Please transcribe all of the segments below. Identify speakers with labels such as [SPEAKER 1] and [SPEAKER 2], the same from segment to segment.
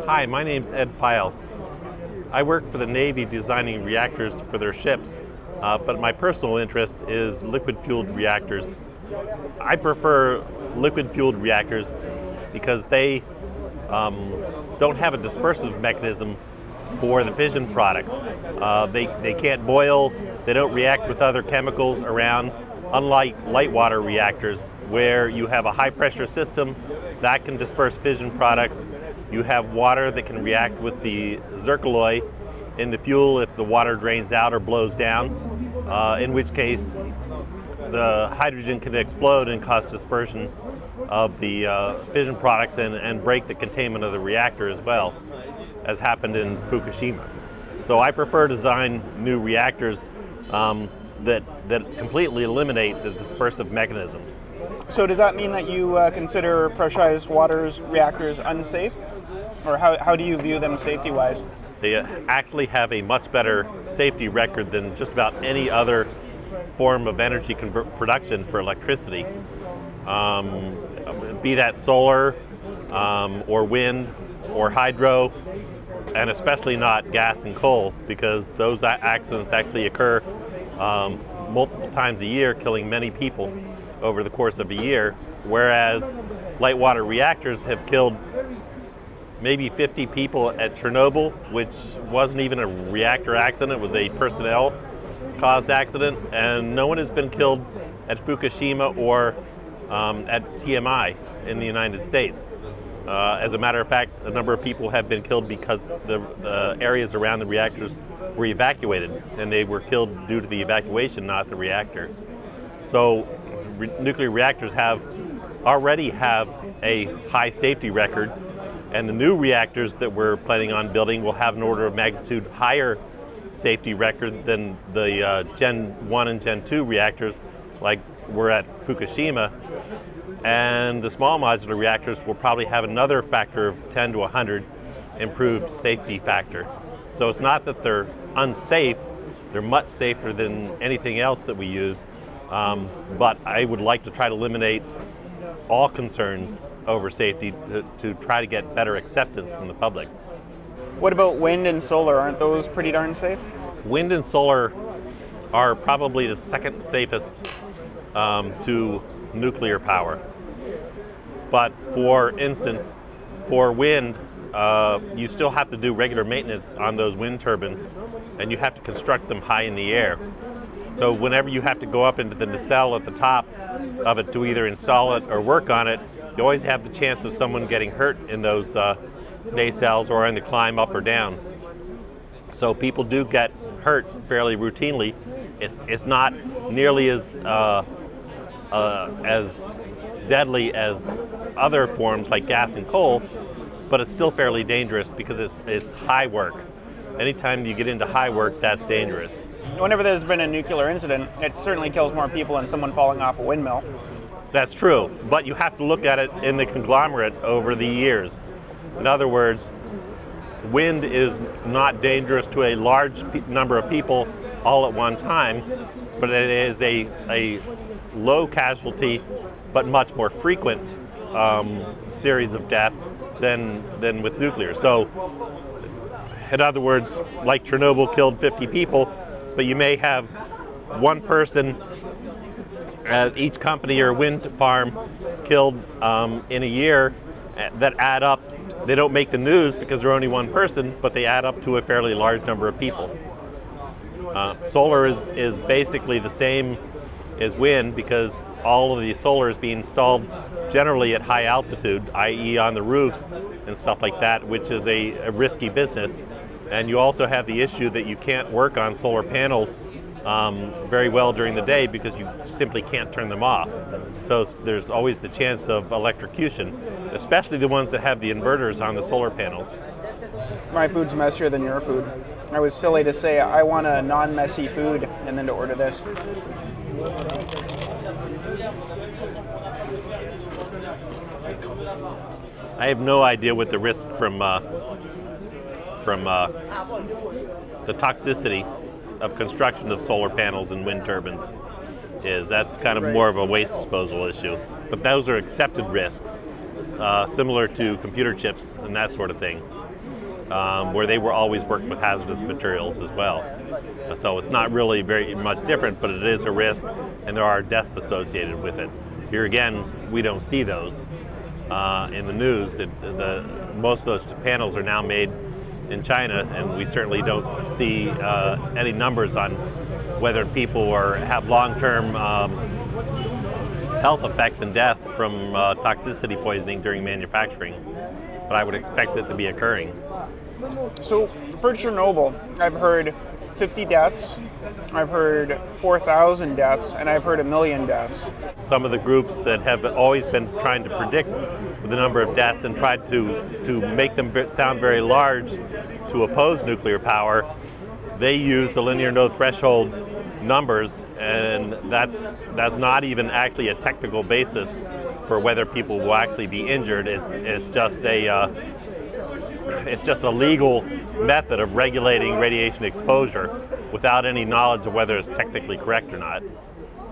[SPEAKER 1] Hi, my name's Ed Pheil. I work for the Navy designing reactors for their ships, but my personal interest is liquid-fueled reactors. I prefer liquid-fueled reactors because they don't have a dispersive mechanism for the fission products. They can't boil, they don't react with other chemicals around, unlike light water reactors where you have a high pressure system that can disperse fission products. You have water that can react with the zircaloy in the fuel if the water drains out or blows down, in which case the hydrogen can explode and cause dispersion of the fission products and break the containment of the reactor as well, as happened in Fukushima. So I prefer to design new reactors that completely eliminate the dispersive mechanisms.
[SPEAKER 2] So does that mean that you consider pressurized waters reactors unsafe? Or how do you view them safety-wise?
[SPEAKER 1] They actually have a much better safety record than just about any other form of energy production for electricity, be that solar or wind or hydro, and especially not gas and coal, because those accidents actually occur multiple times a year, killing many people over the course of a year, whereas light water reactors have killed maybe 50 people at Chernobyl, which wasn't even a reactor accident, it was a personnel caused accident, and no one has been killed at Fukushima or at TMI in the United States. As a matter of fact, a number of people have been killed because the areas around the reactors were evacuated, and they were killed due to the evacuation, not the reactor. So nuclear reactors already have a high safety record, and the new reactors that we're planning on building will have an order of magnitude higher safety record than the Gen 1 and Gen 2 reactors like were at Fukushima. And the small modular reactors will probably have another factor of 10 to 100 improved safety factor. So it's not that they're unsafe, they're much safer than anything else that we use, but I would like to try to eliminate all concerns over safety to try to get better acceptance from the public.
[SPEAKER 2] What about wind and solar? Aren't those pretty darn safe?
[SPEAKER 1] Wind and solar are probably the second safest to nuclear power. But for instance, for wind, you still have to do regular maintenance on those wind turbines, and you have to construct them high in the air. So whenever you have to go up into the nacelle at the top of it to either install it or work on it, you always have the chance of someone getting hurt in those nacelles or in the climb up or down. So people do get hurt fairly routinely. It's not nearly as deadly as other forms like gas and coal, but it's still fairly dangerous because it's high work. Anytime you get into high work, that's dangerous.
[SPEAKER 2] Whenever there's been a nuclear incident, it certainly kills more people than someone falling off a windmill.
[SPEAKER 1] That's true, but you have to look at it in the conglomerate over the years. In other words, wind is not dangerous to a large number of people all at one time, but it is a low casualty but much more frequent series of death than with nuclear. So, in other words, like Chernobyl killed 50 people, but you may have one person at each company or wind farm killed in a year that add up. They don't make the news because they're only one person, but they add up to a fairly large number of people. Solar is basically the same as wind because all of the solar is being installed generally at high altitude, i.e. on the roofs and stuff like that, which is a risky business. And you also have the issue that you can't work on solar panels very well during the day because you simply can't turn them off. So there's always the chance of electrocution, especially the ones that have the inverters on the solar panels.
[SPEAKER 2] My food's messier than your food. I was silly to say I want a non-messy food and then to order this.
[SPEAKER 1] I have no idea what the risk from the toxicity of construction of solar panels and wind turbines is. That's kind of more of a waste disposal issue. But those are accepted risks, similar to computer chips and that sort of thing. where they were always working with hazardous materials as well. So it's not really very much different, but it is a risk, and there are deaths associated with it. Here again, we don't see those in the news. Most of those panels are now made in China, and we certainly don't see any numbers on whether people have long-term health effects and death from toxicity poisoning during manufacturing. But I would expect it to be occurring.
[SPEAKER 2] So for Chernobyl, I've heard 50 deaths, I've heard 4,000 deaths, and I've heard 1 million deaths.
[SPEAKER 1] Some of the groups that have always been trying to predict the number of deaths and tried to make them sound very large to oppose nuclear power, they use the linear no threshold numbers, and that's not even actually a technical basis for whether people will actually be injured. It's just a legal method of regulating radiation exposure without any knowledge of whether it's technically correct or not.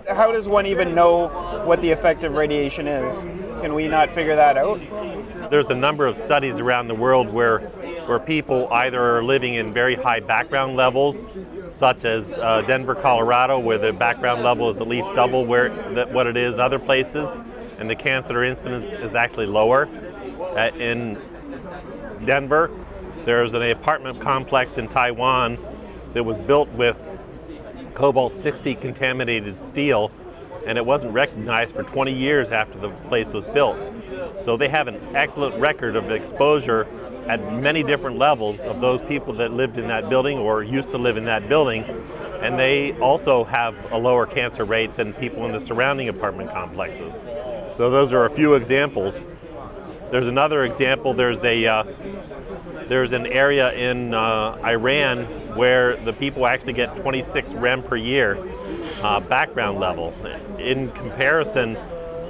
[SPEAKER 2] How does one even know what the effect of radiation is? Can we not figure that out?
[SPEAKER 1] There's a number of studies around the world where people either are living in very high background levels, such as Denver, Colorado, where the background level is at least double what it is other places, and the cancer incidence is actually lower. In Denver, there's an apartment complex in Taiwan that was built with cobalt-60 contaminated steel, and it wasn't recognized for 20 years after the place was built. So they have an excellent record of exposure at many different levels of those people that lived in that building or used to live in that building, and they also have a lower cancer rate than people in the surrounding apartment complexes. So those are a few examples. There's another example. There's an area in Iran where the people actually get 26 rem per year background level. In comparison,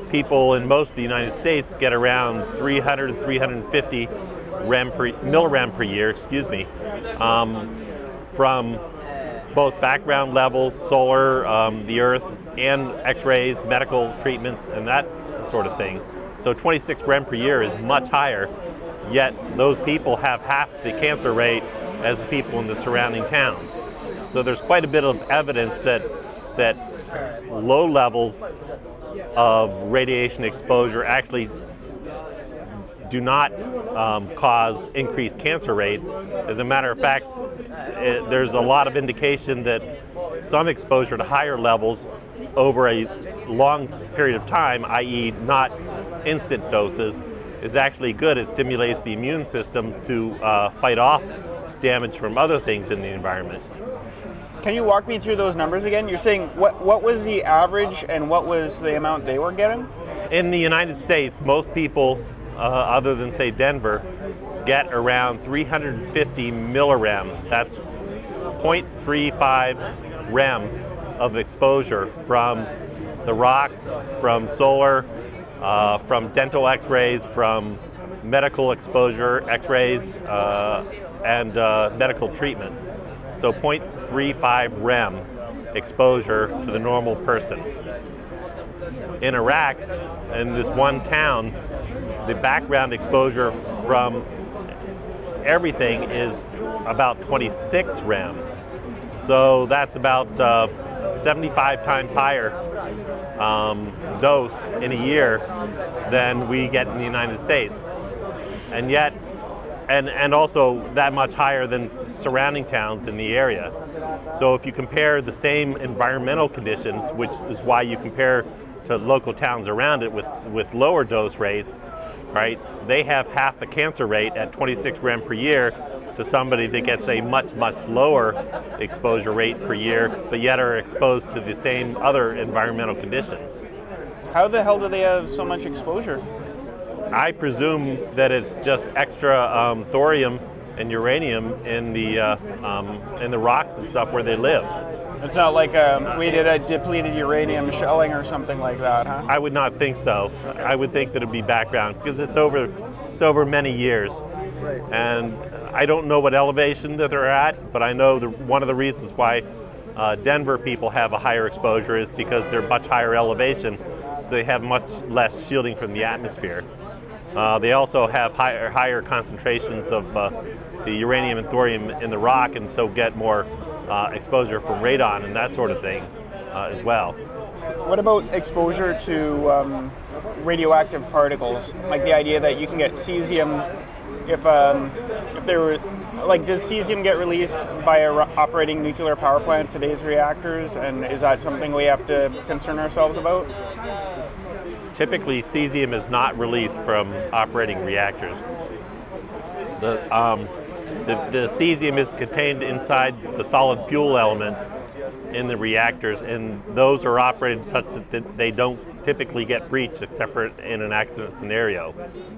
[SPEAKER 1] people in most of the United States get around 300 350 millirem per year, from both background levels, solar, the earth, and x-rays, medical treatments, and that sort of thing. So 26 rem per year is much higher, yet those people have half the cancer rate as the people in the surrounding towns. So there's quite a bit of evidence that low levels of radiation exposure actually do not cause increased cancer rates. As a matter of fact, there's a lot of indication that some exposure to higher levels over a long period of time, i.e. not instant doses, is actually good. It stimulates the immune system to fight off damage from other things in the environment.
[SPEAKER 2] Can you walk me through those numbers again? You're saying what was the average and what was the amount they were getting?
[SPEAKER 1] In the United States, most people, other than say Denver, get around 350 millirem. That's 0.35 rem of exposure from the rocks, from solar, from dental x-rays, from medical exposure, x-rays, and medical treatments. So 0.35 rem exposure to the normal person. In Iraq, in this one town, the background exposure from everything is about 26 rem. So that's about 75 times higher dose in a year than we get in the United States. And yet, and also that much higher than surrounding towns in the area. So if you compare the same environmental conditions, which is why you compare to local towns around it with lower dose rates, right? They have half the cancer rate at 26 rem per year to somebody that gets a much, much lower exposure rate per year, but yet are exposed to the same other environmental conditions.
[SPEAKER 2] How the hell do they have so much exposure?
[SPEAKER 1] I presume that it's just extra thorium and uranium in the rocks and stuff where they live.
[SPEAKER 2] It's not like we did a depleted uranium shelling or something like that, huh?
[SPEAKER 1] I would not think so. I would think that it'd be background because it's over many years.
[SPEAKER 2] Right.
[SPEAKER 1] And I don't know what elevation that they're at, but I know one of the reasons why Denver people have a higher exposure is because they're much higher elevation, so they have much less shielding from the atmosphere. They also have higher concentrations of the uranium and thorium in the rock, and so get more exposure from radon and that sort of thing as well.
[SPEAKER 2] What about exposure to radioactive particles? Like the idea that you can get cesium if there were, like, does cesium get released by a operating nuclear power plant, today's reactors, and is that something we have to concern ourselves about?
[SPEAKER 1] Typically, cesium is not released from operating reactors. The cesium is contained inside the solid fuel elements in the reactors, and those are operated such that they don't typically get breached except for in an accident scenario,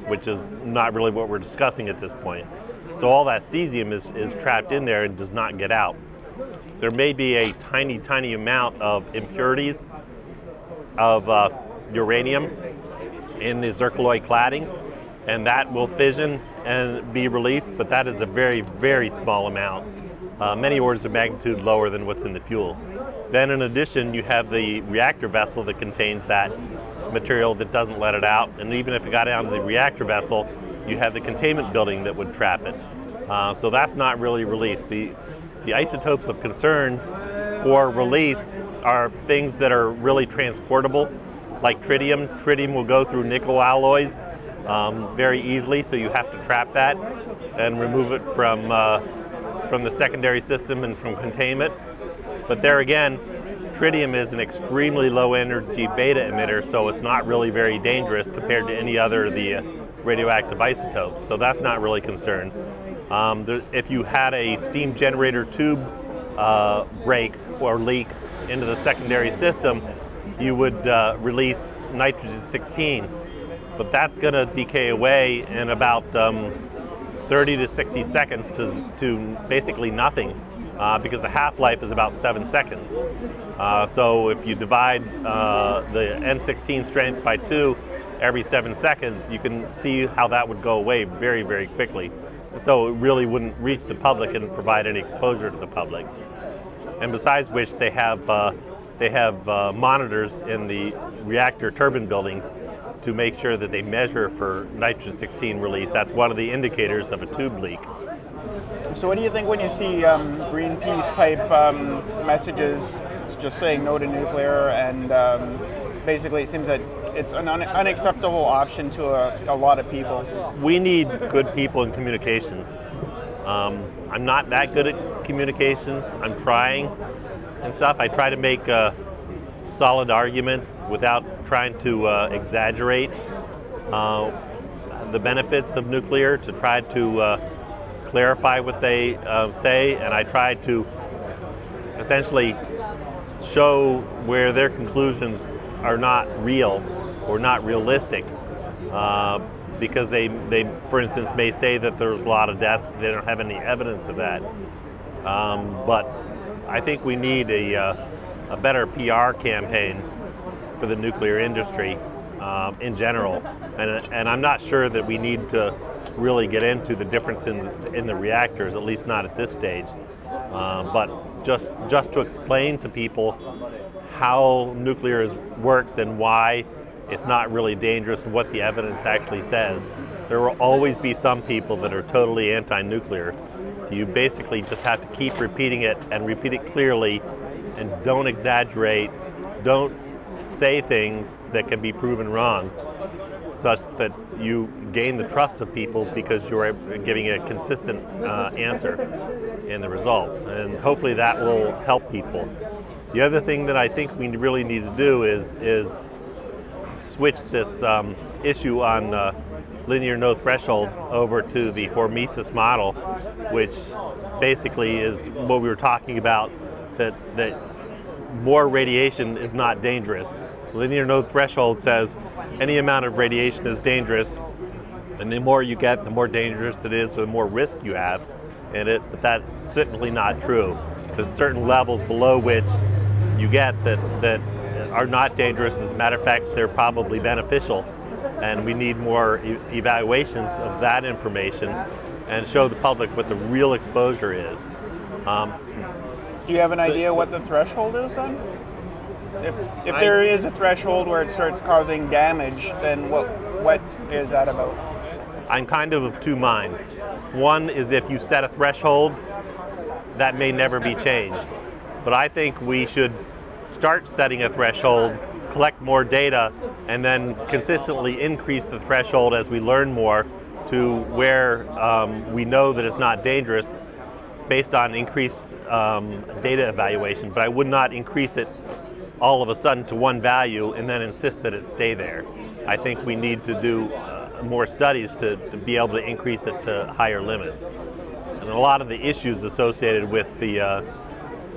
[SPEAKER 1] which is not really what we're discussing at this point. So all that cesium is trapped in there and does not get out. There may be a tiny amount of impurities of uranium in the zircaloy cladding, and that will fission and be released, but that is a very small amount, many orders of magnitude lower than what's in the fuel. Then in addition, you have the reactor vessel that contains that material that doesn't let it out, and even if it got down to the reactor vessel, you have the containment building that would trap it. So that's not really released. The isotopes of concern for release are things that are really transportable, like tritium. Tritium will go through nickel alloys very easily, so you have to trap that and remove it from the secondary system and from containment. But there again, tritium is an extremely low energy beta emitter, so it's not really very dangerous compared to any other of the radioactive isotopes, so that's not really concerned. If you had a steam generator tube break or leak into the secondary system, you would release nitrogen-16, but that's going to decay away in about 30 to 60 seconds to basically nothing, because the half-life is about 7 seconds. So if you divide the N16 strength by 2 every 7 seconds, you can see how that would go away very quickly. So it really wouldn't reach the public and provide any exposure to the public. And besides which, they have monitors in the reactor turbine buildings to make sure that they measure for nitrogen-16 release. That's one of the indicators of a tube leak.
[SPEAKER 2] So what do you think when you see Greenpeace type messages just saying no to nuclear, and basically it seems that it's an unacceptable option to a lot of people?
[SPEAKER 1] We need good people in communications. I'm not that good at communications. I'm trying and stuff. I try to make solid arguments without trying to exaggerate the benefits of nuclear, to try to clarify what they say, and I try to essentially show where their conclusions are not real or not realistic, because they, for instance, may say that there's a lot of deaths, but they don't have any evidence of that. But I think we need a better PR campaign for the nuclear industry in general, and I'm not sure that we need to really get into the difference in the reactors, at least not at this stage. But just to explain to people how nuclear works and why it's not really dangerous and what the evidence actually says. There will always be some people that are totally anti-nuclear. You basically just have to keep repeating it and repeat it clearly, and don't exaggerate, don't say things that can be proven wrong, such that you gain the trust of people because you're giving a consistent answer in the results, and hopefully that will help people. The other thing that I think we really need to do is switch this issue on linear no threshold over to the hormesis model, which basically is what we were talking about, that more radiation is not dangerous. Linear no threshold says any amount of radiation is dangerous, and the more you get, the more dangerous it is, the more risk you have in it. But that's certainly not true. There's certain levels below which you get that are not dangerous. As a matter of fact, they're probably beneficial, and we need more evaluations of that information and show the public what the real exposure is.
[SPEAKER 2] Do you have an idea what the threshold is then? If there is a threshold where it starts causing damage, then what is that about?
[SPEAKER 1] I'm kind of two minds. One is if you set a threshold, that may never be changed. But I think we should start setting a threshold, collect more data, and then consistently increase the threshold as we learn more to where we know that it's not dangerous based on increased data evaluation. But I would not increase it all of a sudden to one value and then insist that it stay there. I think we need to do more studies to be able to increase it to higher limits. And a lot of the issues associated with the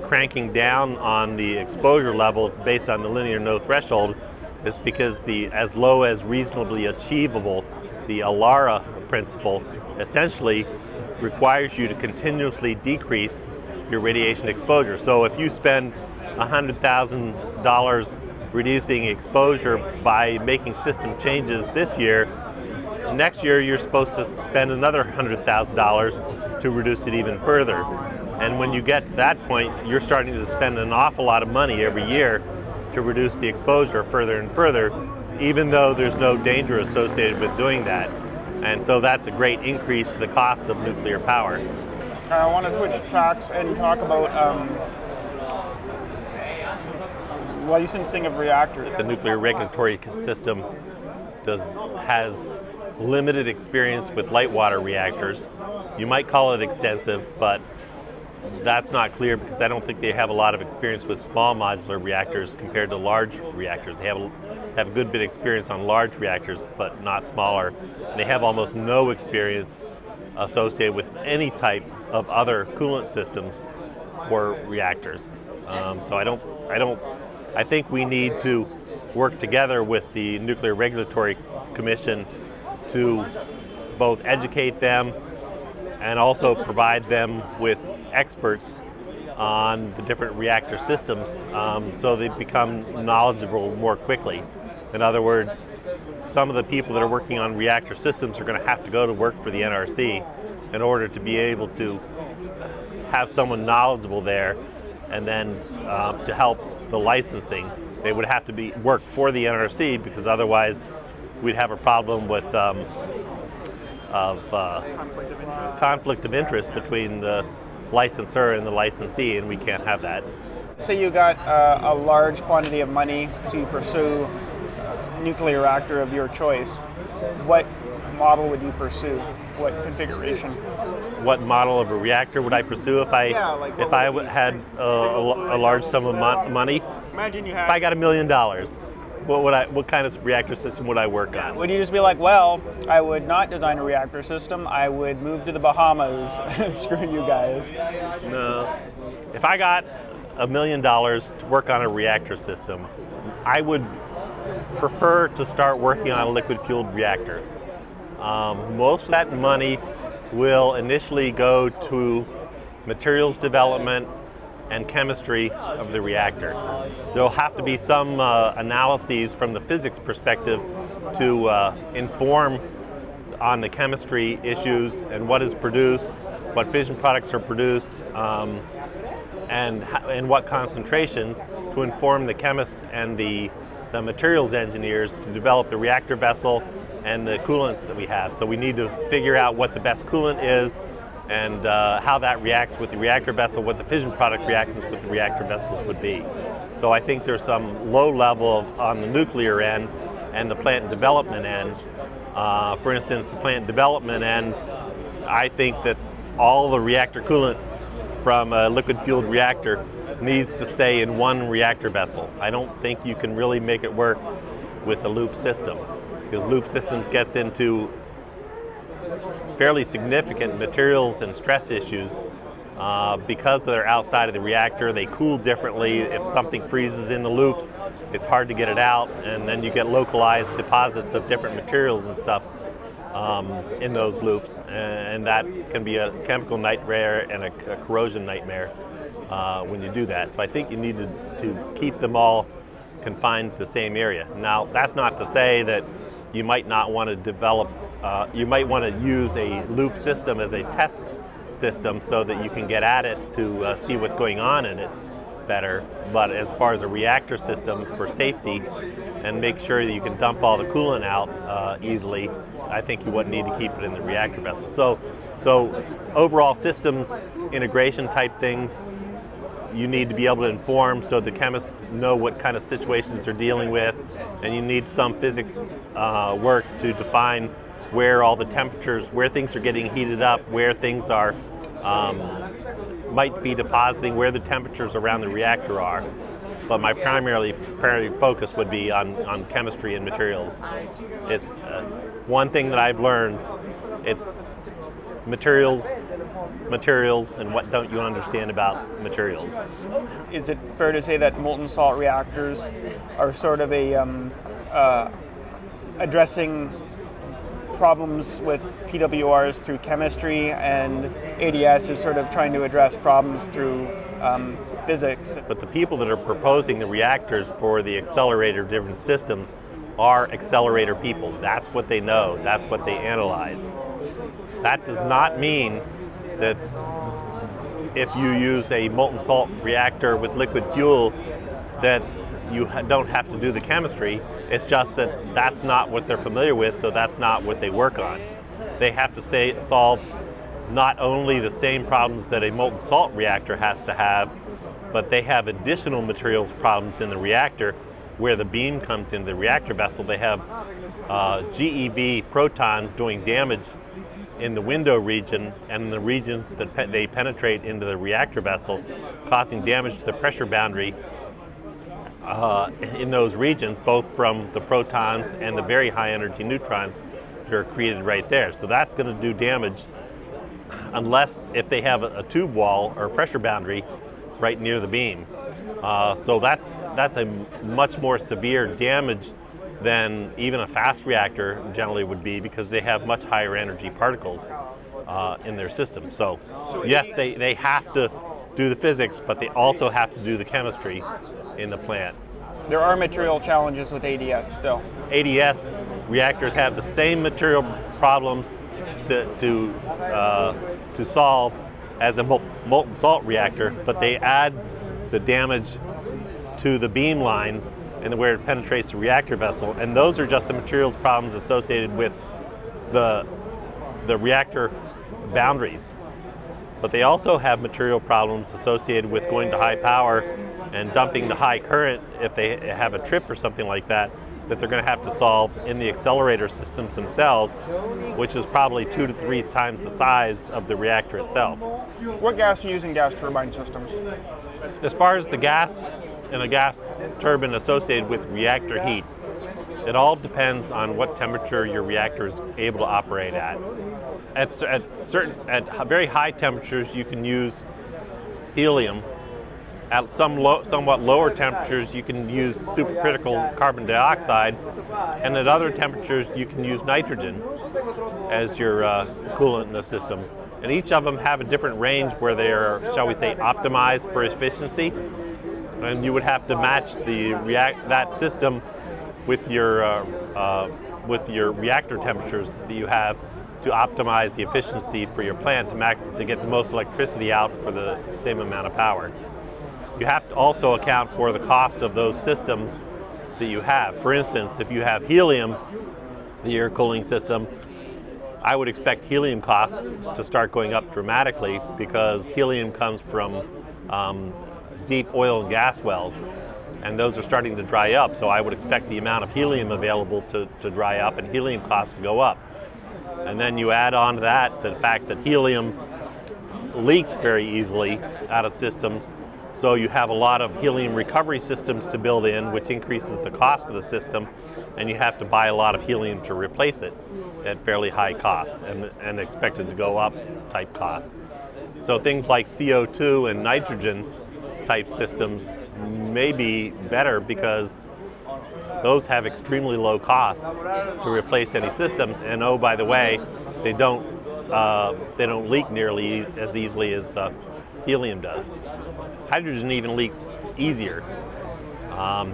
[SPEAKER 1] cranking down on the exposure level based on the linear no threshold is because the as low as reasonably achievable, the ALARA principle, essentially requires you to continuously decrease your radiation exposure. So if you spend $100,000 reducing exposure by making system changes this year, next year you're supposed to spend another $100,000 to reduce it even further. And when you get to that point, you're starting to spend an awful lot of money every year to reduce the exposure further and further, even though there's no danger associated with doing that. And so that's a great increase to the cost of nuclear power.
[SPEAKER 2] I want to switch tracks and talk about licensing of reactors.
[SPEAKER 1] The nuclear regulatory system has limited experience with light water reactors. You might call it extensive, but that's not clear because I don't think they have a lot of experience with small modular reactors compared to large reactors. They have a good bit of experience on large reactors, but not smaller. And they have almost no experience associated with any type of other coolant systems for reactors. I think we need to work together with the Nuclear Regulatory Commission to both educate them and also provide them with experts on the different reactor systems so they become knowledgeable more quickly. In other words, some of the people that are working on reactor systems are going to have to go to work for the NRC in order to be able to have someone knowledgeable there, and then to help the licensing, they would have to work for the NRC, because otherwise we'd have a problem with conflict of interest between the licensor and the licensee, and we can't have that.
[SPEAKER 2] Say you got a large quantity of money to pursue a nuclear reactor of your choice. What model would you pursue? What configuration?
[SPEAKER 1] What model of a reactor would I pursue if I had a large sum of money?
[SPEAKER 2] Imagine you had.
[SPEAKER 1] If I got $1 million, what kind of reactor system would I work on?
[SPEAKER 2] Would you just be like, well, I would not design a reactor system. I would move to the Bahamas. Screw you guys.
[SPEAKER 1] No. If I got $1 million to work on a reactor system, I would prefer to start working on a liquid-fueled reactor. Most of that money will initially go to materials development and chemistry of the reactor. There'll have to be some analyses from the physics perspective to inform on the chemistry issues and what is produced, what fission products are produced, and what concentrations, to inform the chemists and the materials engineers to develop the reactor vessel and the coolants that we have. So we need to figure out what the best coolant is and how that reacts with the reactor vessel, what the fission product reactions with the reactor vessels would be. So I think there's some low level on the nuclear end and the plant development end. For instance, the plant development end, I think that all the reactor coolant from a liquid-fueled reactor needs to stay in one reactor vessel. I don't think you can really make it work with a loop system, because loop systems gets into fairly significant materials and stress issues because they're outside of the reactor. They cool differently. If something freezes in the loops, it's hard to get it out, and then you get localized deposits of different materials and stuff in those loops, and that can be a chemical nightmare and a corrosion nightmare when you do that. So I think you need to keep them all confined to the same area. Now, that's not to say that you might not want to develop, you might want to use a loop system as a test system so that you can get at it to see what's going on in it. better, but as far as a reactor system for safety and make sure that you can dump all the coolant out easily, I think you wouldn't need to keep it in the reactor vessel. So overall systems integration type things, you need to be able to inform so the chemists know what kind of situations they're dealing with, and you need some physics work to define where all the temperatures, where things are getting heated up, where things are might be depositing, where the temperatures around the reactor are. But my primary focus would be on chemistry and materials. It's one thing that I've learned, it's materials, and what don't you understand about materials.
[SPEAKER 2] Is it fair to say that molten salt reactors are sort of a addressing problems with PWRs through chemistry, and ADS is sort of trying to address problems through physics?
[SPEAKER 1] But the people that are proposing the reactors for the accelerator different systems are accelerator people. That's what they know, that's what they analyze. That does not mean that if you use a molten salt reactor with liquid fuel that you don't have to do the chemistry. It's just that that's not what they're familiar with, so that's not what they work on. They have to solve not only the same problems that a molten salt reactor has to have, but they have additional materials problems in the reactor where the beam comes into the reactor vessel. They have GeV protons doing damage in the window region and in the regions that they penetrate into the reactor vessel, causing damage to the pressure boundary in those regions, both from the protons and the very high energy neutrons that are created right there. So that's going to do damage unless if they have a tube wall or a pressure boundary right near the beam. So that's a much more severe damage than even a fast reactor generally would be, because they have much higher energy particles in their system. So yes, they have to do the physics, but they also have to do the chemistry in the plant.
[SPEAKER 2] There are material challenges with ADS still.
[SPEAKER 1] ADS reactors have the same material problems to solve as a molten salt reactor, but they add the damage to the beam lines and where it penetrates the reactor vessel, and those are just the materials problems associated with the reactor boundaries. But they also have material problems associated with going to high power and dumping the high current if they have a trip or something like that they're going to have to solve in the accelerator systems themselves, which is probably 2 to 3 times the size of the reactor itself.
[SPEAKER 2] What gas do you use in gas turbine systems?
[SPEAKER 1] As far as the gas in a gas turbine associated with reactor heat, it all depends on what temperature your reactor is able to operate at. At very high temperatures, you can use helium. At somewhat lower temperatures, you can use supercritical carbon dioxide, and at other temperatures, you can use nitrogen as your coolant in the system. And each of them have a different range where they are, shall we say, optimized for efficiency. And you would have to match that system with your reactor temperatures that you have to optimize the efficiency for your plant to get the most electricity out for the same amount of power. You have to also account for the cost of those systems that you have. For instance, if you have helium, the air cooling system, I would expect helium costs to start going up dramatically, because helium comes from deep oil and gas wells, and those are starting to dry up. So I would expect the amount of helium available to dry up and helium costs to go up. And then you add on to that the fact that helium leaks very easily out of systems. So you have a lot of helium recovery systems to build in, which increases the cost of the system, and you have to buy a lot of helium to replace it at fairly high costs and expected to go up type costs. So things like CO2 and nitrogen type systems may be better, because those have extremely low costs to replace any systems, and oh, by the way, they don't leak nearly as easily as helium does. Hydrogen even leaks easier.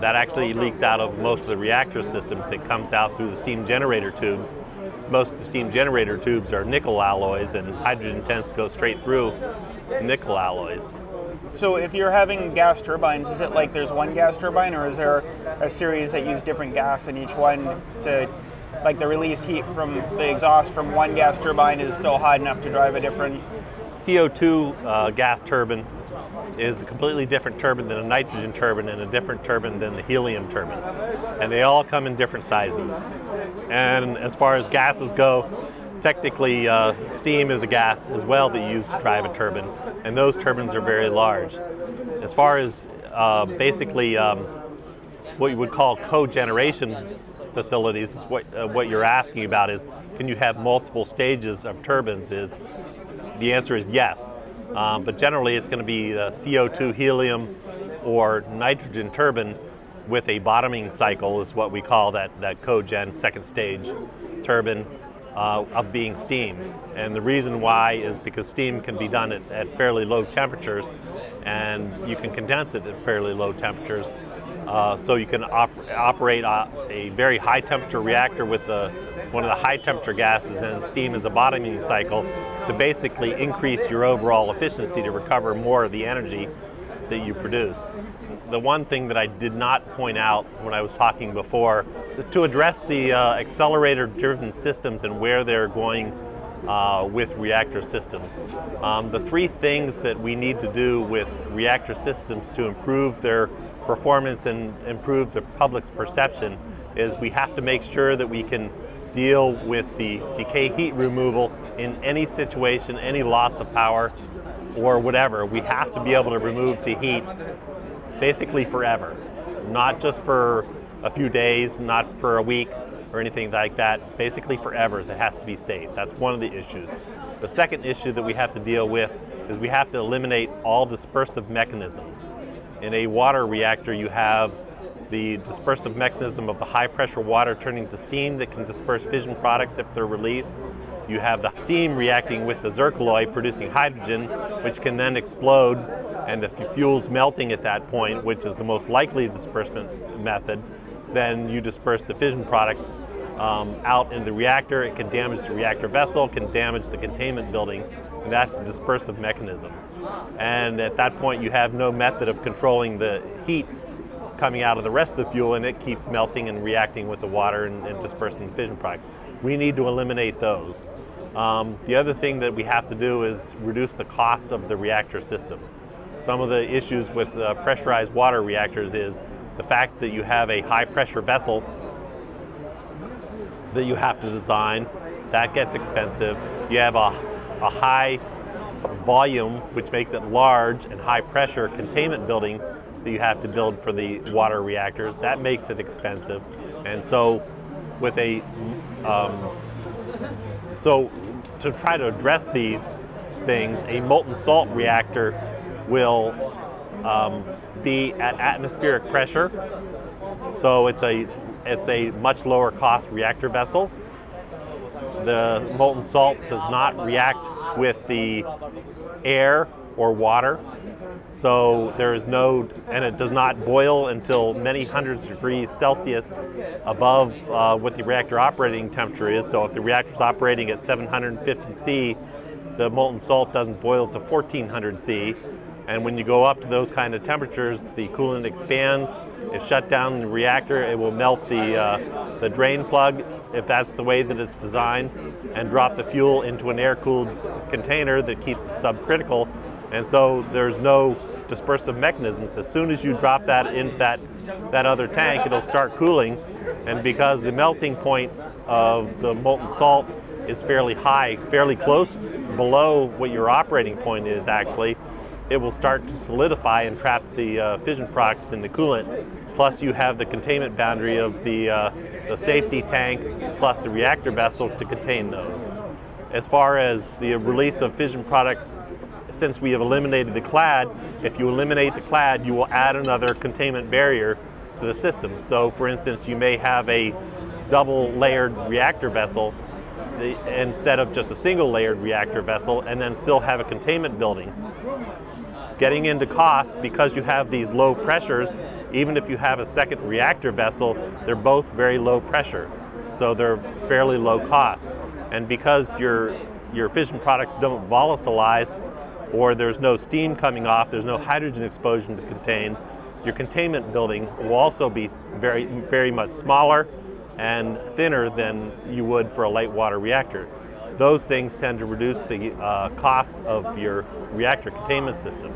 [SPEAKER 1] That actually leaks out of most of the reactor systems that comes out through the steam generator tubes. Most of the steam generator tubes are nickel alloys, and hydrogen tends to go straight through nickel alloys.
[SPEAKER 2] So if you're having gas turbines, is it like there's one gas turbine, or is there a series that use different gas in each one to, like the release heat from the exhaust from one gas turbine is still hot enough to drive a different?
[SPEAKER 1] CO2 gas turbine is a completely different turbine than a nitrogen turbine and a different turbine than the helium turbine. And they all come in different sizes. And as far as gases go, technically steam is a gas as well that you use to drive a turbine, and those turbines are very large. As far as basically what you would call cogeneration facilities, is what you're asking about is, can you have multiple stages of turbines? The answer is yes. But generally it's going to be a CO2 helium or nitrogen turbine with a bottoming cycle is what we call that cogen second stage turbine of being steam. And the reason why is because steam can be done at fairly low temperatures, and you can condense it at fairly low temperatures. So you can operate a very high temperature reactor with one of the high temperature gases, and steam as a bottoming cycle to basically increase your overall efficiency to recover more of the energy that you produced. The one thing that I did not point out when I was talking before, to address the accelerator-driven systems and where they're going with reactor systems. The three things that we need to do with reactor systems to improve their performance and improve the public's perception is we have to make sure that we can deal with the decay heat removal in any situation, any loss of power or whatever. We have to be able to remove the heat basically forever, not just for a few days, not for a week or anything like that, basically forever. That has to be safe. That's one of the issues. The second issue that we have to deal with is we have to eliminate all dispersive mechanisms. In a water reactor, you have the dispersive mechanism of the high pressure water turning to steam that can disperse fission products if they're released. You have the steam reacting with the zircaloy producing hydrogen, which can then explode, and the fuel's melting at that point, which is the most likely disbursement method. Then you disperse the fission products out in the reactor. It can damage the reactor vessel, can damage the containment building, and that's the dispersive mechanism. And at that point you have no method of controlling the heat coming out of the rest of the fuel, and it keeps melting and reacting with the water and dispersing the fission product. We need to eliminate those. The other thing that we have to do is reduce the cost of the reactor systems. Some of the issues with pressurized water reactors is the fact that you have a high pressure vessel that you have to design. That gets expensive. You have a high volume, which makes it large, and high pressure containment building that you have to build for the water reactors. That makes it expensive. And so with so to try to address these things, a molten salt reactor will be at atmospheric pressure. So it's a much lower cost reactor vessel. The molten salt does not react with the air or water. So there is no, and it does not boil until many hundreds of degrees Celsius above what the reactor operating temperature is. So if the reactor is operating at 750 C, the molten salt doesn't boil to 1400 C. And when you go up to those kind of temperatures, the coolant expands, it shuts down the reactor, it will melt the drain plug, if that's the way that it's designed, and drop the fuel into an air-cooled container that keeps it subcritical. And so there's no dispersive mechanisms. As soon as you drop that into that other tank, it'll start cooling. And because the melting point of the molten salt is fairly high, fairly close below what your operating point is actually, it will start to solidify and trap the fission products in the coolant. Plus you have the containment boundary of the safety tank plus the reactor vessel to contain those. As far as the release of fission products, since we have eliminated the clad, if you eliminate the clad, you will add another containment barrier to the system. So for instance, you may have a double layered reactor vessel instead of just a single layered reactor vessel, and then still have a containment building. Getting into cost, because you have these low pressures, even if you have a second reactor vessel, they're both very low pressure, so they're fairly low cost. And because your fission products don't volatilize, or there's no steam coming off, there's no hydrogen explosion to contain, your containment building will also be very, very much smaller and thinner than you would for a light water reactor. Those things tend to reduce the cost of your reactor containment system.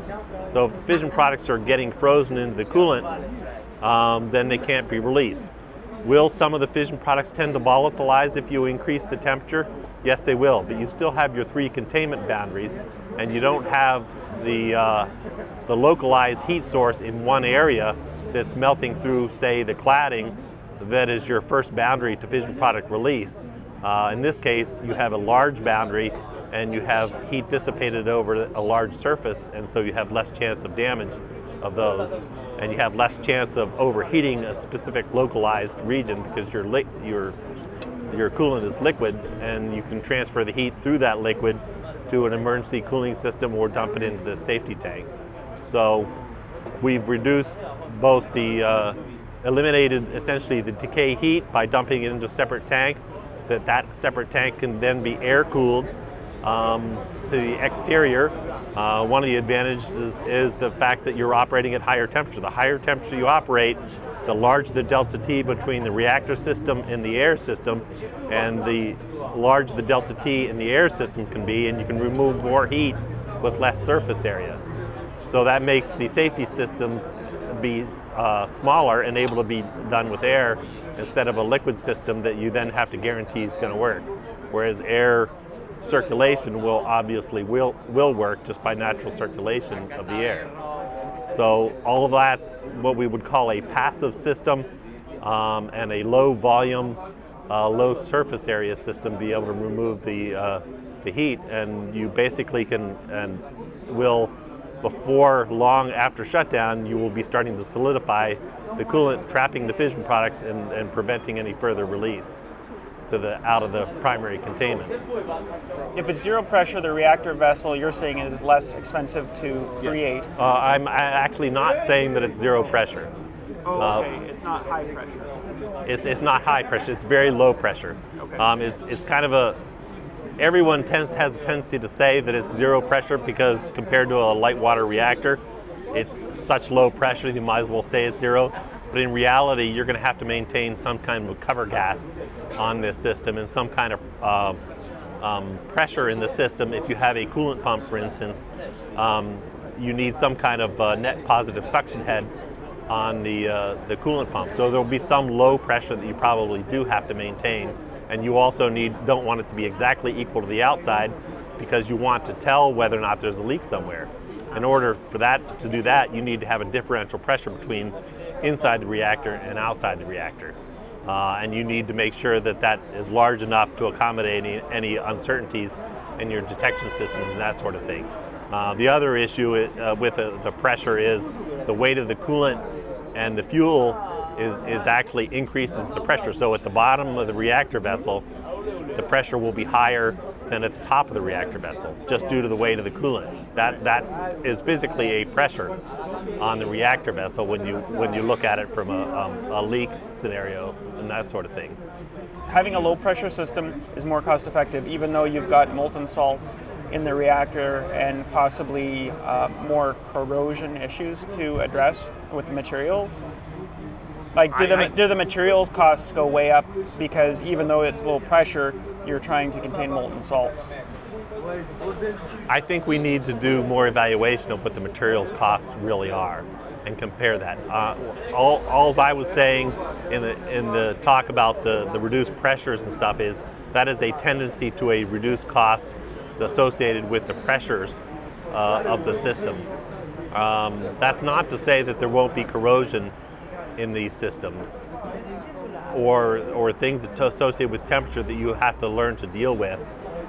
[SPEAKER 1] So if the fission products are getting frozen into the coolant, then they can't be released. Will some of the fission products tend to volatilize if you increase the temperature? Yes, they will, but you still have your 3 containment boundaries, and you don't have the localized heat source in one area that's melting through, say, the cladding that is your first boundary to fission product release. In this case, you have a large boundary and you have heat dissipated over a large surface, and so you have less chance of damage of those, and you have less chance of overheating a specific localized region because your coolant is liquid, and you can transfer the heat through that liquid to an emergency cooling system or dump it into the safety tank. So we've reduced both the eliminated essentially the decay heat by dumping it into a separate tank. That separate tank can then be air cooled to the exterior. One of the advantages is the fact that you're operating at higher temperature. The higher temperature you operate, the larger the delta T between the reactor system and the air system, and the larger the delta T in the air system can be, and you can remove more heat with less surface area. So that makes the safety systems be smaller and able to be done with air instead of a liquid system that you then have to guarantee is going to work. Whereas air circulation will obviously will work just by natural circulation of the air. So all of that's what we would call a passive system, and a low volume, low surface area system be able to remove the heat, and you basically can and will, before long after shutdown, you will be starting to solidify the coolant, trapping the fission products and preventing any further release to out of the primary containment.
[SPEAKER 2] If it's zero pressure, the reactor vessel you're saying is less expensive to create.
[SPEAKER 1] I'm actually not saying that it's zero pressure.
[SPEAKER 2] Oh, okay. It's not high pressure.
[SPEAKER 1] It's not high pressure. It's very low pressure.
[SPEAKER 2] Okay.
[SPEAKER 1] It's kind of everyone has a tendency to say that it's zero pressure because compared to a light water reactor, it's such low pressure you might as well say it's zero. But in reality, you're going to have to maintain some kind of cover gas on this system and some kind of pressure in the system. If you have a coolant pump, for instance, you need some kind of net positive suction head on the coolant pump. So there'll be some low pressure that you probably do have to maintain. And you also don't want it to be exactly equal to the outside because you want to tell whether or not there's a leak somewhere. In order for that to do that, you need to have a differential pressure between inside the reactor and outside the reactor. And you need to make sure that that is large enough to accommodate any uncertainties in your detection systems and that sort of thing. The other issue with the pressure is the weight of the coolant and the fuel is actually increases the pressure. So at the bottom of the reactor vessel, the pressure will be higher than at the top of the reactor vessel, just due to the weight of the coolant. That is physically a pressure on the reactor vessel when you look at it from a leak scenario and that sort of thing.
[SPEAKER 2] Having a low pressure system is more cost effective, even though you've got molten salts in the reactor and possibly more corrosion issues to address with the materials. Like, do the materials costs go way up because even though it's low pressure, you're trying to contain molten salts?
[SPEAKER 1] I think we need to do more evaluation of what the materials costs really are and compare that. All I was saying in the talk about the reduced pressures and stuff is that is a tendency to a reduced cost associated with the pressures of the systems. That's not to say that there won't be corrosion in these systems or things associated with temperature that you have to learn to deal with,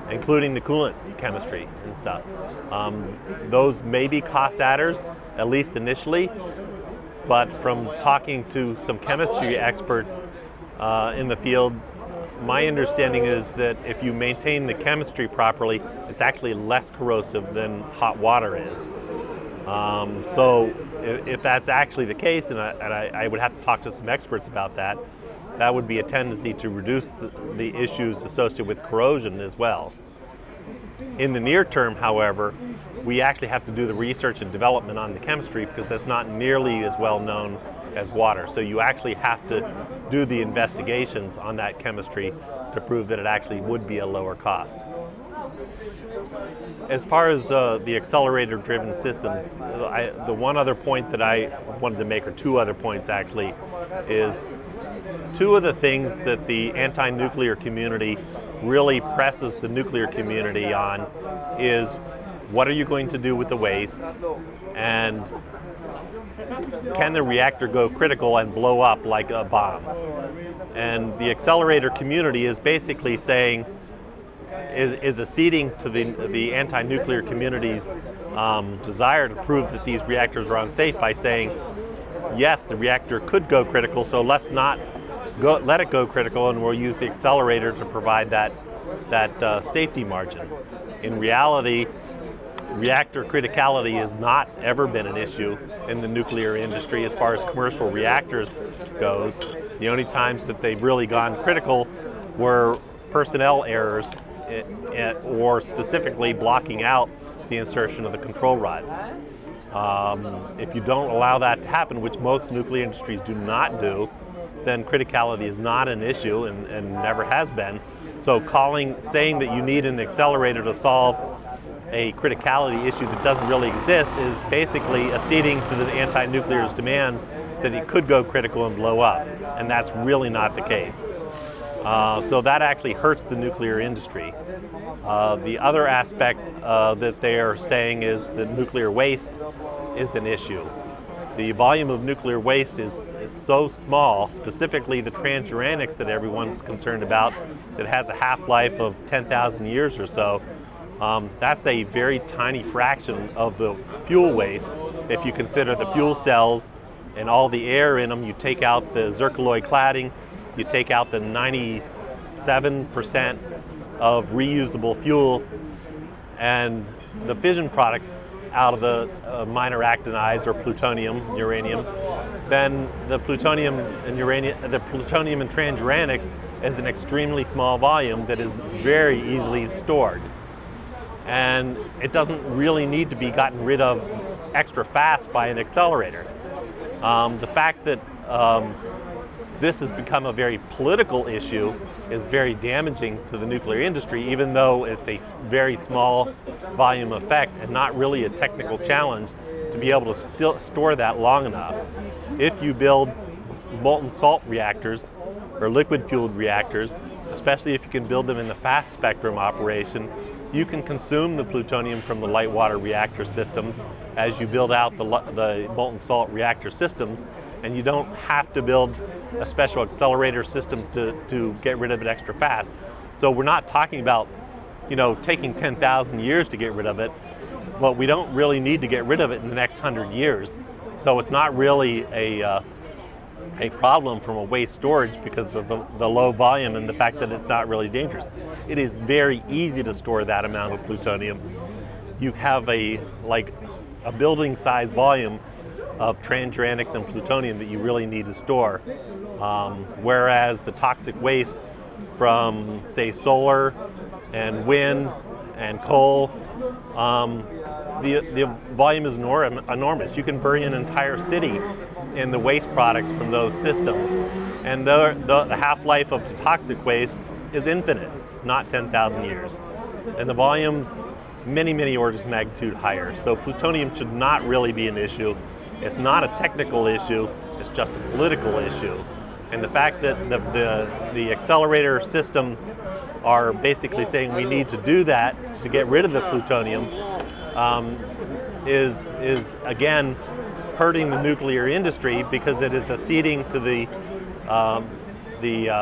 [SPEAKER 1] including the coolant chemistry and stuff. Those may be cost adders, at least initially, but from talking to some chemistry experts in the field, my understanding is that if you maintain the chemistry properly, it's actually less corrosive than hot water is. So if that's actually the case, and I would have to talk to some experts about that, that would be a tendency to reduce the issues associated with corrosion as well. In the near term, however, we actually have to do the research and development on the chemistry because that's not nearly as well known as water. So you actually have to do the investigations on that chemistry to prove that it actually would be a lower cost. As far as the accelerator-driven systems, the one other point that I wanted to make, or two other points actually, is two of the things that the anti-nuclear community really presses the nuclear community on is what are you going to do with the waste, and can the reactor go critical and blow up like a bomb? And the accelerator community is basically saying, is acceding to the anti-nuclear community's desire to prove that these reactors are unsafe by saying, yes, the reactor could go critical, so let's not let it go critical, and we'll use the accelerator to provide that safety margin. In reality, reactor criticality has not ever been an issue in the nuclear industry as far as commercial reactors goes. The only times that they've really gone critical were personnel errors or specifically blocking out the insertion of the control rods. If you don't allow that to happen, which most nuclear industries do not do, then criticality is not an issue and never has been. So saying that you need an accelerator to solve a criticality issue that doesn't really exist is basically acceding to the anti-nuclear's demands that it could go critical and blow up, and that's really not the case. So that actually hurts the nuclear industry. The other aspect that they are saying is that nuclear waste is an issue. The volume of nuclear waste is so small, specifically the transuranics that everyone's concerned about, that has a half-life of 10,000 years or so. That's a very tiny fraction of the fuel waste. If you consider the fuel cells and all the air in them, you take out the zircaloy cladding, you take out the 97% of reusable fuel, and the fission products out of the minor actinides or plutonium, uranium, then the plutonium and transuranics is an extremely small volume that is very easily stored. And it doesn't really need to be gotten rid of extra fast by an accelerator. The fact that this has become a very political issue is very damaging to the nuclear industry, even though it's a very small volume effect and not really a technical challenge to be able to still store that long enough. If you build molten salt reactors or liquid fueled reactors, especially if you can build them in the fast spectrum operation, you can consume the plutonium from the light water reactor systems as you build out the molten salt reactor systems, and you don't have to build a special accelerator system to get rid of it extra fast. So we're not talking about, taking 10,000 years to get rid of it, but we don't really need to get rid of it in the next 100 years. So it's not really a problem from a waste storage because of the low volume and the fact that it's not really dangerous. It is very easy to store that amount of plutonium. You have a building size volume of transuranics and plutonium that you really need to store. Whereas the toxic waste from, say, solar and wind and coal, the volume is enormous. You can bury an entire city in the waste products from those systems. And the half-life of the toxic waste is infinite, not 10,000 years. And the volume's many, many orders of magnitude higher. So plutonium should not really be an issue. It's not a technical issue, it's just a political issue. And the fact that the accelerator systems are basically saying we need to do that to get rid of the plutonium is again hurting the nuclear industry because it is acceding to the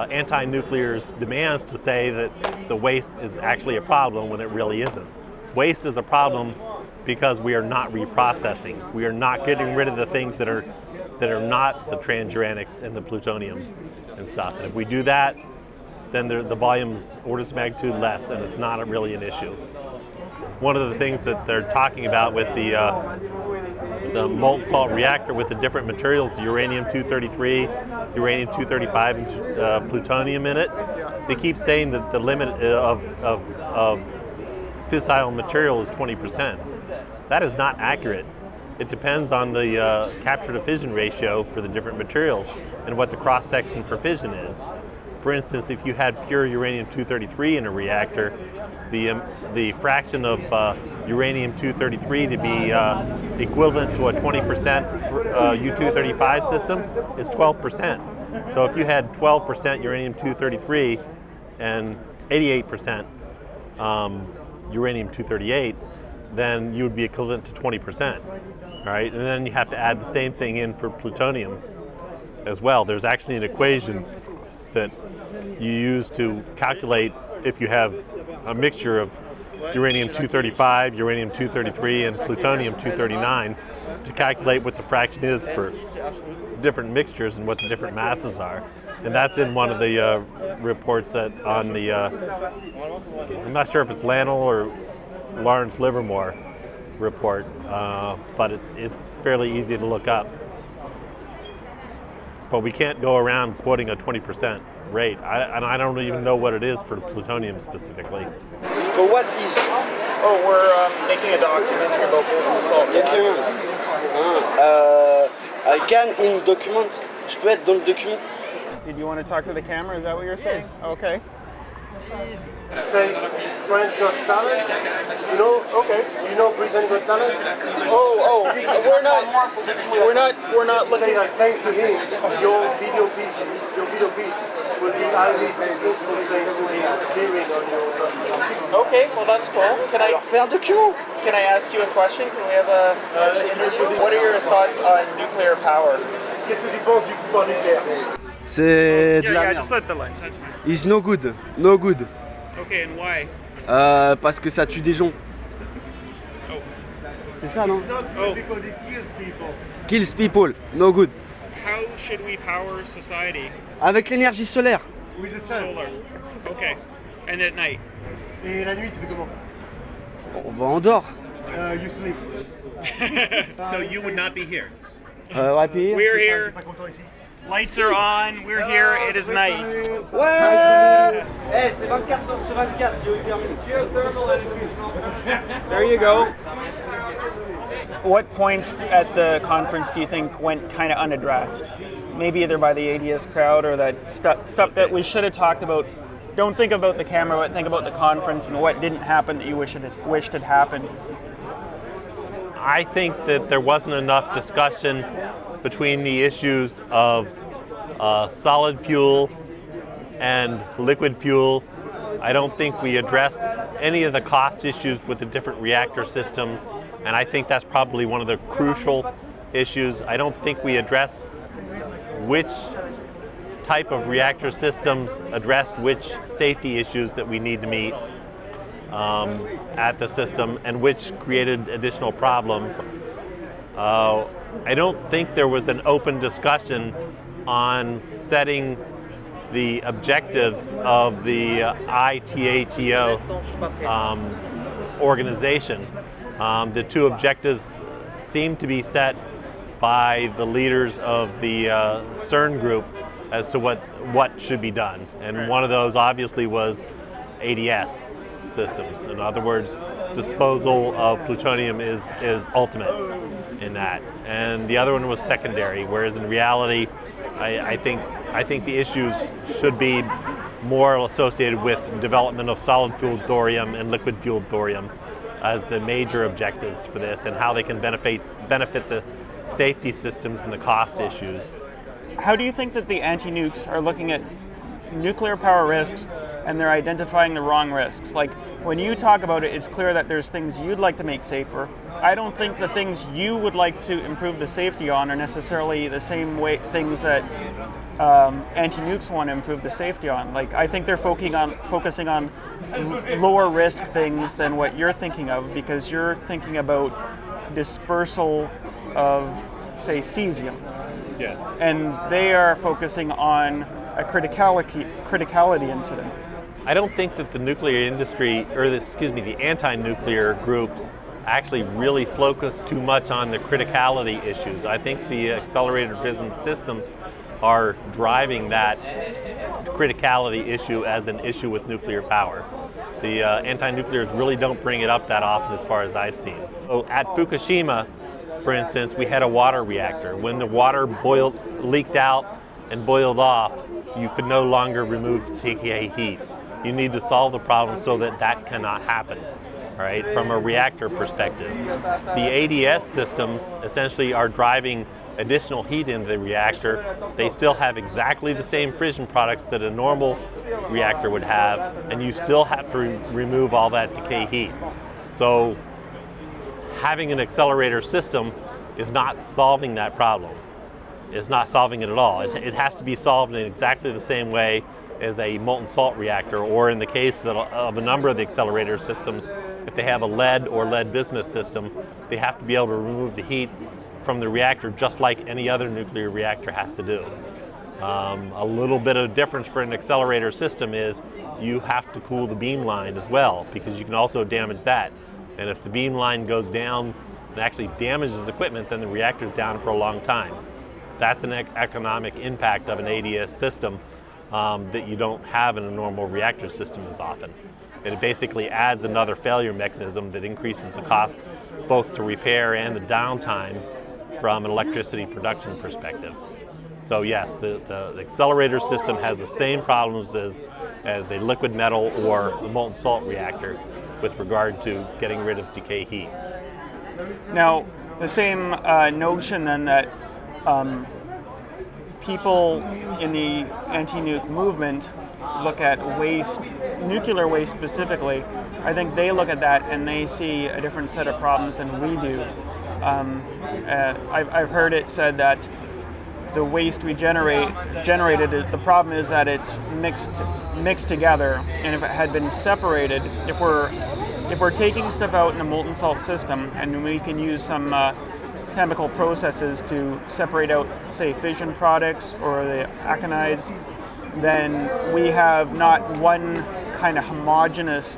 [SPEAKER 1] anti-nuclear's demands to say that the waste is actually a problem when it really isn't. Waste is a problem because we are not reprocessing. We are not getting rid of the things that are not the transuranics and the plutonium and stuff. And if we do that, then the volume's orders of magnitude less, and it's not really an issue. One of the things that they're talking about with the molten salt reactor with the different materials, uranium-233, uranium-235, and plutonium in it, they keep saying that the limit of fissile material is 20%. That is not accurate. It depends on the capture to fission ratio for the different materials and what the cross-section for fission is. For instance, if you had pure uranium-233 in a reactor, the fraction of uranium-233 to be equivalent to a 20% U-235 system is 12%. So if you had 12% uranium-233 and 88% uranium-238, then you would be equivalent to 20%. All right, and then you have to add the same thing in for plutonium as well. There's actually an equation that you use to calculate if you have a mixture of uranium-235, uranium-233, and plutonium-239 to calculate what the fraction is for different mixtures and what the different masses are. And that's in one of the reports that on the, I'm not sure if it's Lannel or Lawrence Livermore report, but it's fairly easy to look up. But we can't go around quoting a 20% rate, and I don't even know what it is for plutonium specifically.
[SPEAKER 3] For what is?
[SPEAKER 2] Oh, we're making a documentary about molten salt reactors.
[SPEAKER 3] I can in document. Je peux être dans le document.
[SPEAKER 2] Did you want to talk to the camera? Is that what you're saying?
[SPEAKER 4] Yes.
[SPEAKER 2] Okay.
[SPEAKER 4] Says French Got Talent. You know? Okay. You know Britain Got Talent?
[SPEAKER 2] We're not
[SPEAKER 4] Say
[SPEAKER 2] looking.
[SPEAKER 4] that thanks to him, your video piece will be highly successful thanks to him appearing on your.
[SPEAKER 2] Okay, well that's cool.
[SPEAKER 3] Faire un document.
[SPEAKER 2] Can I ask you a question? Can we have a interview? What are your thoughts on nuclear power?
[SPEAKER 4] Qu'est-ce que tu penses du pouvoir nucléaire?
[SPEAKER 3] C'est de la merde.
[SPEAKER 2] just let the lens. That's fine.
[SPEAKER 3] It's no good. No good.
[SPEAKER 2] Okay, and why?
[SPEAKER 3] Parce que ça tue des gens.
[SPEAKER 2] Oh.
[SPEAKER 3] C'est ça, non?
[SPEAKER 4] Not good because it kills people.
[SPEAKER 3] Kills people. No good.
[SPEAKER 2] How should we power society?
[SPEAKER 3] Avec l'énergie solaire.
[SPEAKER 4] With the sun.
[SPEAKER 2] Solar. Okay. And at night?
[SPEAKER 4] Et la nuit, tu fais comment?
[SPEAKER 3] On dort.
[SPEAKER 4] You sleep.
[SPEAKER 1] So you would not be here.
[SPEAKER 3] Ouais, puis...
[SPEAKER 2] We're
[SPEAKER 4] T'es
[SPEAKER 2] here.
[SPEAKER 4] pas content ici?
[SPEAKER 2] Lights are on. We're here. It is night.
[SPEAKER 3] Ouais. Eh, c'est 24 heures sur 24,
[SPEAKER 2] There you go. What points at the conference do you think went kind of unaddressed? Maybe either by the ADS crowd or that stuff that we should have talked about. Don't think about the camera, but think about the conference and what didn't happen that you wished had happened.
[SPEAKER 1] I think that there wasn't enough discussion between the issues of solid fuel and liquid fuel. I don't think we addressed any of the cost issues with the different reactor systems, and I think that's probably one of the crucial issues. I don't think we addressed which type of reactor systems addressed which safety issues that we need to meet at the system and which created additional problems. I don't think there was an open discussion on setting the objectives of the ITHEO organization. The two objectives seem to be set by the leaders of the CERN group as to what should be done. And one of those obviously was ADS systems. In other words, disposal of plutonium is ultimate in that. And the other one was secondary, whereas in reality, I think the issues should be more associated with development of solid fueled thorium and liquid fueled thorium as the major objectives for this, and how they can benefit the safety systems and the cost issues.
[SPEAKER 2] How do you think that the anti-nukes are looking at nuclear power risks and they're identifying the wrong risks? Like, when you talk about it, it's clear that there's things you'd like to make safer. I don't think the things you would like to improve the safety on are necessarily the same way things that anti-nukes want to improve the safety on. Like, I think they're focusing on lower risk things than what you're thinking of, because you're thinking about dispersal of, say, cesium.
[SPEAKER 1] Yes.
[SPEAKER 2] And they are focusing on a criticality incident?
[SPEAKER 1] I don't think that the nuclear industry, or the anti-nuclear groups actually really focus too much on the criticality issues. I think the accelerator-driven systems are driving that criticality issue as an issue with nuclear power. The anti-nuclears really don't bring it up that often as far as I've seen. So at Fukushima, for instance, we had a water reactor. When the water leaked out and boiled off, you could no longer remove the decay heat. You need to solve the problem so that that cannot happen, right, from a reactor perspective. The ADS systems essentially are driving additional heat into the reactor. They still have exactly the same fission products that a normal reactor would have, and you still have to remove all that decay heat. So having an accelerator system is not solving that problem. It's not solving it at all. It has to be solved in exactly the same way as a molten salt reactor, or in the case of a number of the accelerator systems, if they have a lead or lead bismuth system, they have to be able to remove the heat from the reactor just like any other nuclear reactor has to do. A little bit of difference for an accelerator system is you have to cool the beam line as well, because you can also damage that. And if the beam line goes down and actually damages equipment, then the reactor's down for a long time. That's an economic impact of an ADS system that you don't have in a normal reactor system as often. It basically adds another failure mechanism that increases the cost both to repair and the downtime from an electricity production perspective. So yes, the accelerator system has the same problems as a liquid metal or a molten salt reactor with regard to getting rid of decay heat.
[SPEAKER 2] Now, the same notion then that people in the anti-nuke movement look at waste, nuclear waste specifically. I think they look at that and they see a different set of problems than we do. I've heard it said that the waste we generated, the problem is that it's mixed together, and if it had been separated, if we're taking stuff out in a molten salt system and we can use some chemical processes to separate out, say, fission products or the actinides, then we have not one kind of homogeneous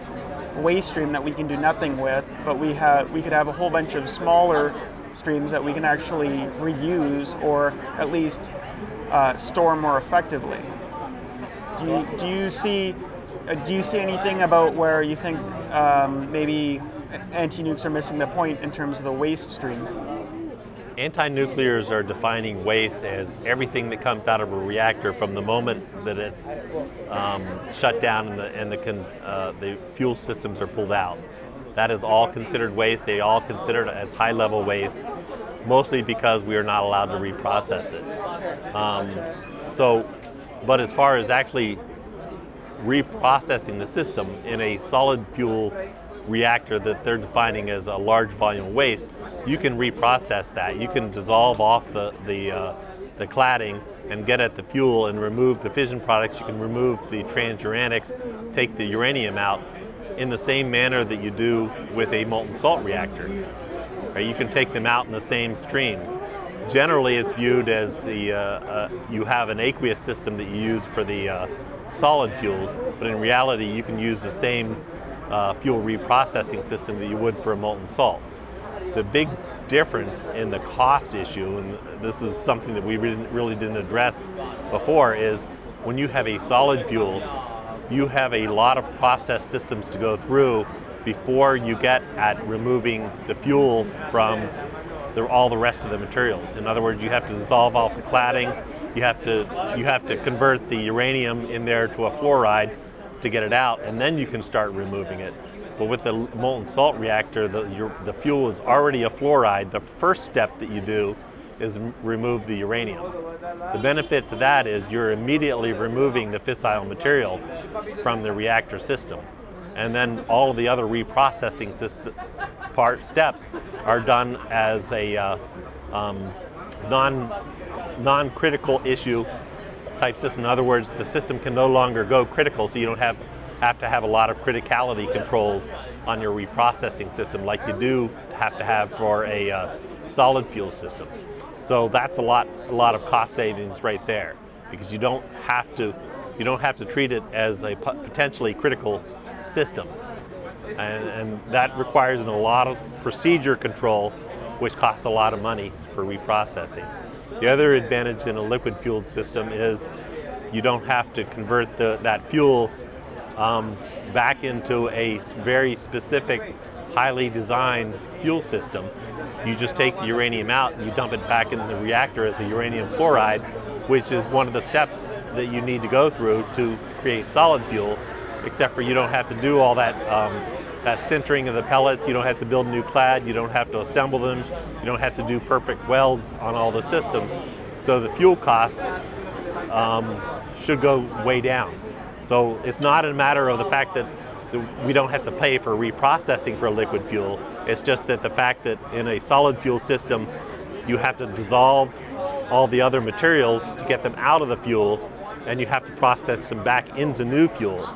[SPEAKER 2] waste stream that we can do nothing with, but we could have a whole bunch of smaller streams that we can actually reuse or at least store more effectively. Do you see anything about where you think maybe anti-nukes are missing the point in terms of the waste stream?
[SPEAKER 1] Anti-nuclears are defining waste as everything that comes out of a reactor from the moment that it's shut down and the fuel systems are pulled out. That is all considered waste. They all considered as high-level waste, mostly because we are not allowed to reprocess it. But as far as actually reprocessing the system in a solid fuel reactor that they're defining as a large volume waste, you can reprocess that. You can dissolve off the cladding and get at the fuel and remove the fission products. You can remove the transuranics, take the uranium out in the same manner that you do with a molten salt reactor. Right? You can take them out in the same streams. Generally, it's viewed as you have an aqueous system that you use for the solid fuels, but in reality, you can use the same fuel reprocessing system that you would for a molten salt. The big difference in the cost issue, and this is something that we really didn't address before, is when you have a solid fuel, you have a lot of process systems to go through before you get at removing the fuel from all the rest of the materials. In other words, you have to dissolve off the cladding, you have to convert the uranium in there to a fluoride to get it out, and then you can start removing it. But with the molten salt reactor, the fuel is already a fluoride. The first step that you do is remove the uranium. The benefit to that is you're immediately removing the fissile material from the reactor system. And then all of the other reprocessing steps are done as a non-critical issue type system. In other words, the system can no longer go critical, so you don't have to have a lot of criticality controls on your reprocessing system like you do have to have for a solid fuel system. So that's a lot of cost savings right there. because you don't have to treat it as a potentially critical system, and that requires a lot of procedure control, which costs a lot of money for reprocessing. The other advantage in a liquid fueled system is you don't have to convert that fuel back into a very specific, highly designed fuel system. You just take the uranium out and you dump it back into the reactor as a uranium chloride, which is one of the steps that you need to go through to create solid fuel, except for you don't have to do all that that sintering of the pellets. You don't have to build a new clad, you don't have to assemble them, you don't have to do perfect welds on all the systems. So the fuel costs should go way down. So it's not a matter of the fact that we don't have to pay for reprocessing for a liquid fuel. It's just that the fact that in a solid fuel system, you have to dissolve all the other materials to get them out of the fuel, and you have to process them back into new fuel.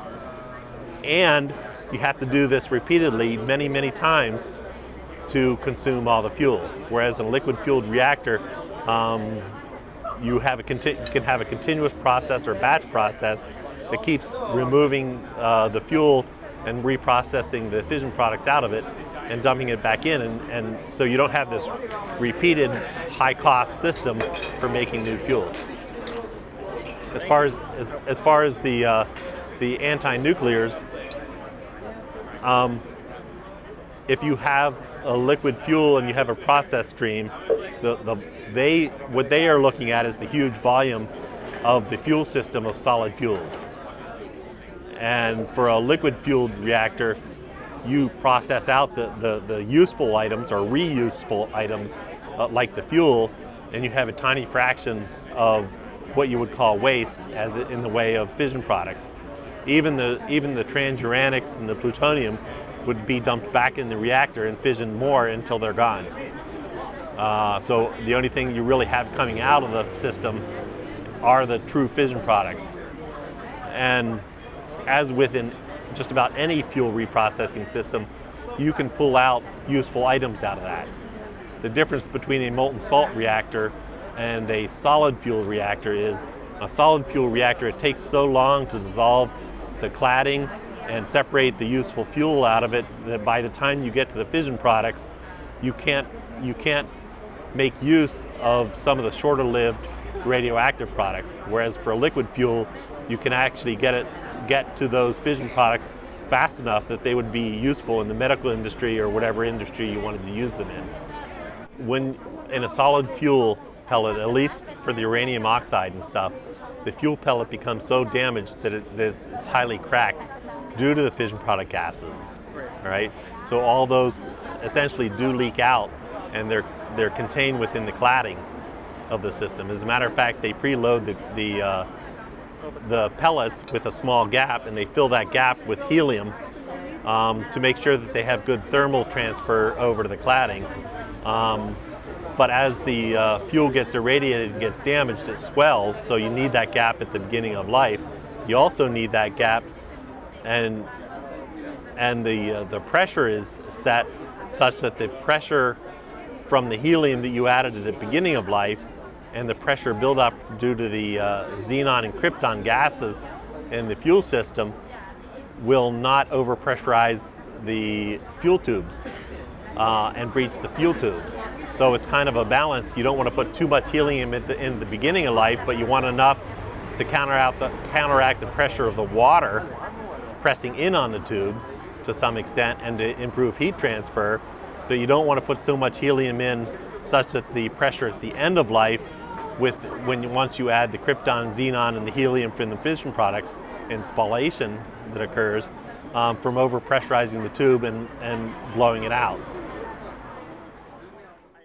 [SPEAKER 1] And you have to do this repeatedly many, many times to consume all the fuel. Whereas in a liquid fueled reactor, you can have a continuous process or batch process that keeps removing the fuel and reprocessing the fission products out of it and dumping it back in, and so you don't have this repeated high-cost system for making new fuel. As far as the anti-nuclears, if you have a liquid fuel and you have a process stream, what they are looking at is the huge volume of the fuel system of solid fuels. And for a liquid fueled reactor, you process out the useful items or reuseful items like the fuel, and you have a tiny fraction of what you would call waste as in the way of fission products. Even the transuranics and the plutonium would be dumped back in the reactor and fission more until they're gone. So the only thing you really have coming out of the system are the true fission products. And as within just about any fuel reprocessing system, you can pull out useful items out of that. The difference between a molten salt reactor and a solid fuel reactor is a solid fuel reactor, it takes so long to dissolve the cladding and separate the useful fuel out of it that by the time you get to the fission products, you can't make use of some of the shorter lived radioactive products. Whereas for a liquid fuel, you can actually get to those fission products fast enough that they would be useful in the medical industry or whatever industry you wanted to use them in. When in a solid fuel pellet, at least for the uranium oxide and stuff, the fuel pellet becomes so damaged that it's highly cracked due to the fission product gases. All right, so all those essentially do leak out, and they're contained within the cladding of the system. As a matter of fact, they preload the pellets with a small gap, and they fill that gap with helium to make sure that they have good thermal transfer over to the cladding. But as the fuel gets irradiated and gets damaged, it swells, so you need that gap at the beginning of life. You also need that gap, and the pressure is set such that the pressure from the helium that you added at the beginning of life and the pressure buildup due to the xenon and krypton gases in the fuel system will not overpressurize the fuel tubes and breach the fuel tubes. So it's kind of a balance. You don't want to put too much helium in the beginning of life, but you want enough to counteract the pressure of the water pressing in on the tubes to some extent and to improve heat transfer. But you don't want to put so much helium in such that the pressure at the end of life, once you add the krypton, xenon, and the helium from the fission products and spallation that occurs from overpressurizing the tube and blowing it out.